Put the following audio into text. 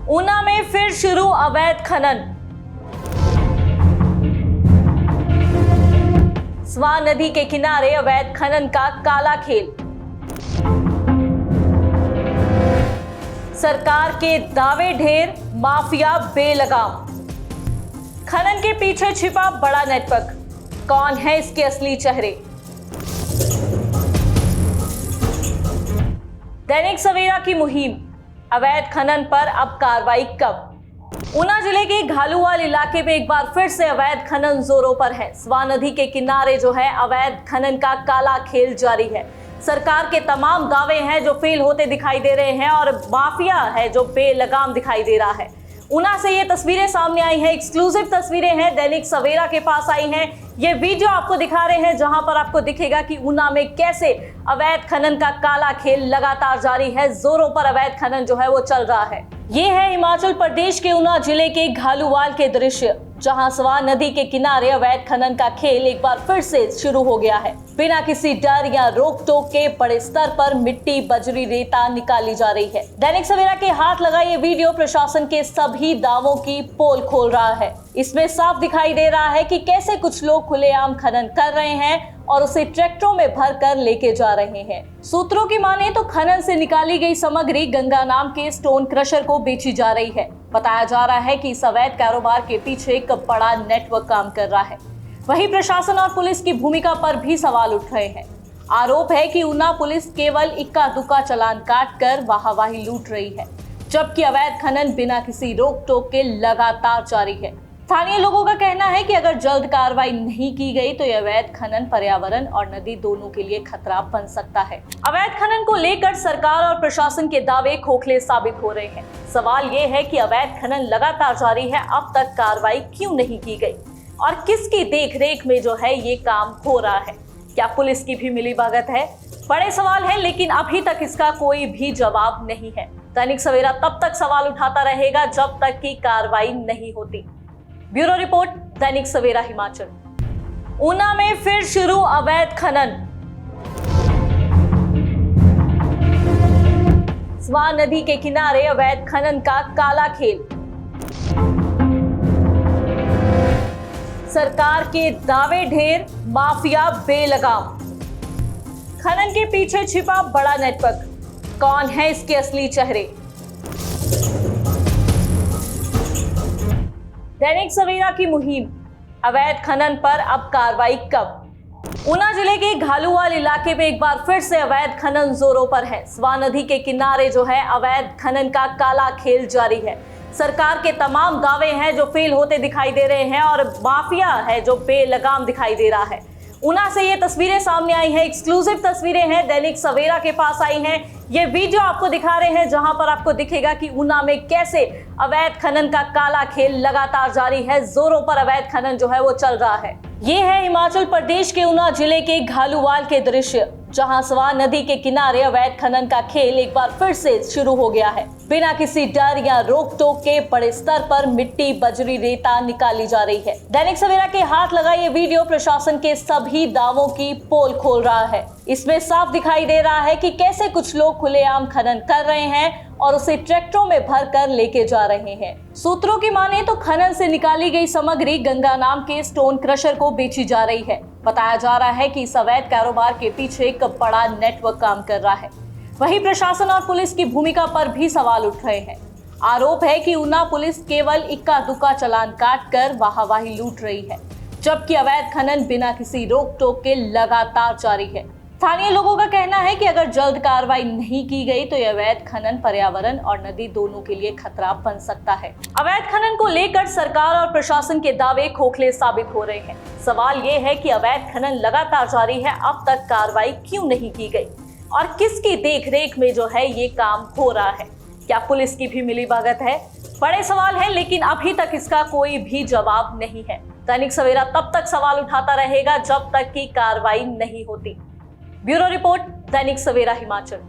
ऊना में फिर शुरू अवैध खनन। स्वां नदी के किनारे अवैध खनन का काला खेल। सरकार के दावे ढेर, माफिया बेलगाम। खनन के पीछे छिपा बड़ा नेटवर्क, कौन है इसके असली चेहरे? दैनिक सवेरा की मुहिम, अवैध खनन पर अब कार्रवाई कब? ऊना जिले के घालूवाल इलाके में एक बार फिर से अवैध खनन जोरों पर है। स्वां नदी के किनारे जो है अवैध खनन का काला खेल जारी है। सरकार के तमाम दावे हैं जो फेल होते दिखाई दे रहे हैं और माफिया है जो बेलगाम दिखाई दे रहा है। ऊना से ये तस्वीरें सामने आई हैं, एक्सक्लूसिव तस्वीरें हैं, दैनिक सवेरा के पास आई हैं। ये वीडियो आपको दिखा रहे हैं जहां पर आपको दिखेगा कि ऊना में कैसे अवैध खनन का काला खेल लगातार जारी है। जोरों पर अवैध खनन जो है वो चल रहा है। ये है हिमाचल प्रदेश के ऊना जिले के घालूवाल के दृश्य, जहां स्वां नदी के किनारे अवैध खनन का खेल एक बार फिर से शुरू हो गया है। बिना किसी डर या रोक टोक के बड़े स्तर पर मिट्टी, बजरी, रेता निकाली जा रही है। दैनिक सवेरा के हाथ लगा ये वीडियो प्रशासन के सभी दावों की पोल खोल रहा है। इसमें साफ दिखाई दे रहा है कि कैसे कुछ लोग खुलेआम खनन कर रहे हैं और उसे ट्रैक्टरों में भरकर लेके जा रहे हैं। सूत्रों की माने तो खनन से निकाली गई सामग्री गंगा नाम के स्टोन क्रशर को बेची जा रही है। बताया जा रहा है कि इस अवैध कारोबार के पीछे एक बड़ा नेटवर्क काम कर रहा है। वहीं प्रशासन और पुलिस की भूमिका पर भी सवाल उठ रहे हैं। आरोप है कि ऊना पुलिस केवल इक्का दुक्का चालान काट कर वाहवाही लूट रही है, जबकि अवैध खनन बिना किसी रोक टोक के लगातार जारी है। स्थानीय लोगों का कहना है कि अगर जल्द कार्रवाई नहीं की गई तो यह अवैध खनन पर्यावरण और नदी दोनों के लिए खतरा बन सकता है। अवैध खनन को लेकर सरकार और प्रशासन के दावे खोखले साबित हो रहे हैं। सवाल ये है कि अवैध खनन लगातार जारी है, अब तक कार्रवाई क्यों नहीं की गई और किसकी देखरेख में जो है ये काम हो रहा है? क्या पुलिस की भी मिलीभगत है? बड़े सवाल है, लेकिन अभी तक इसका कोई भी जवाब नहीं है। दैनिक सवेरा तब तक सवाल उठाता रहेगा जब तक की कार्रवाई नहीं होती। Bureau report, Dainik Savera Himachal. ऊना में फिर शुरू अवैध खनन। स्वां नदी के किनारे अवैध खनन का काला खेल। सरकार के दावे ढेर, माफिया बेलगाम। खनन के पीछे छिपा बड़ा नेटवर्क, कौन है इसके असली चेहरे? दैनिक सवेरा की मुहिम, अवैध खनन पर अब कार्रवाई कब? ऊना जिले के घालूवाल इलाके में एक बार फिर से अवैध खनन जोरों पर है। स्वां नदी के किनारे जो है अवैध खनन का काला खेल जारी है। सरकार के तमाम दावे हैं जो फेल होते दिखाई दे रहे हैं और माफिया है जो बेलगाम दिखाई दे रहा है। ऊना से ये तस्वीरें सामने आई हैं, एक्सक्लूसिव तस्वीरें हैं, दैनिक सवेरा के पास आई हैं। ये वीडियो आपको दिखा रहे हैं जहां पर आपको दिखेगा कि ऊना में कैसे अवैध खनन का काला खेल लगातार जारी है। जोरों पर अवैध खनन जो है वो चल रहा है। ये है हिमाचल प्रदेश के ऊना जिले के घालूवाल के दृश्य, जहां स्वां नदी के किनारे अवैध खनन का खेल एक बार फिर से शुरू हो गया है। बिना किसी डर या रोक टोक के बड़े स्तर पर मिट्टी, बजरी, रेता निकाली जा रही है। दैनिक सवेरा के हाथ लगा ये वीडियो प्रशासन के सभी दावों की पोल खोल रहा है। इसमें साफ दिखाई दे रहा है कि कैसे कुछ लोग खुलेआम खनन कर रहे हैं और उसे ट्रैक्टरों में भरकर लेके जा रहे हैं। सूत्रों की माने तो खनन से निकाली गई सामग्री गंगा नाम के स्टोन क्रशर को बेची जा रही है। बताया जा रहा है कि इस अवैध कारोबार के पीछे एक बड़ा नेटवर्क काम कर रहा है। वहीं प्रशासन और पुलिस की भूमिका पर भी सवाल उठ रहे हैं। आरोप है कि ऊना पुलिस केवल इक्का दुक्का चालान काट कर वाहवाही लूट रही है, जबकि अवैध खनन बिना किसी रोक टोक के लगातार जारी है। स्थानीय लोगों का कहना है कि अगर जल्द कार्रवाई नहीं की गई तो यह अवैध खनन पर्यावरण और नदी दोनों के लिए खतरा बन सकता है। अवैध खनन को लेकर सरकार और प्रशासन के दावे खोखले साबित हो रहे हैं। सवाल ये है कि अवैध खनन लगातार जारी है, अब तक कार्रवाई क्यों नहीं की गई और किसकी देखरेख में जो है ये काम हो रहा है? क्या पुलिस की भी मिलीभगत है? बड़े सवाल है, लेकिन अभी तक इसका कोई भी जवाब नहीं है। दैनिक सवेरा तब तक सवाल उठाता रहेगा जब तक की कार्रवाई नहीं होती। Bureau report, Dainik Savera Himachal.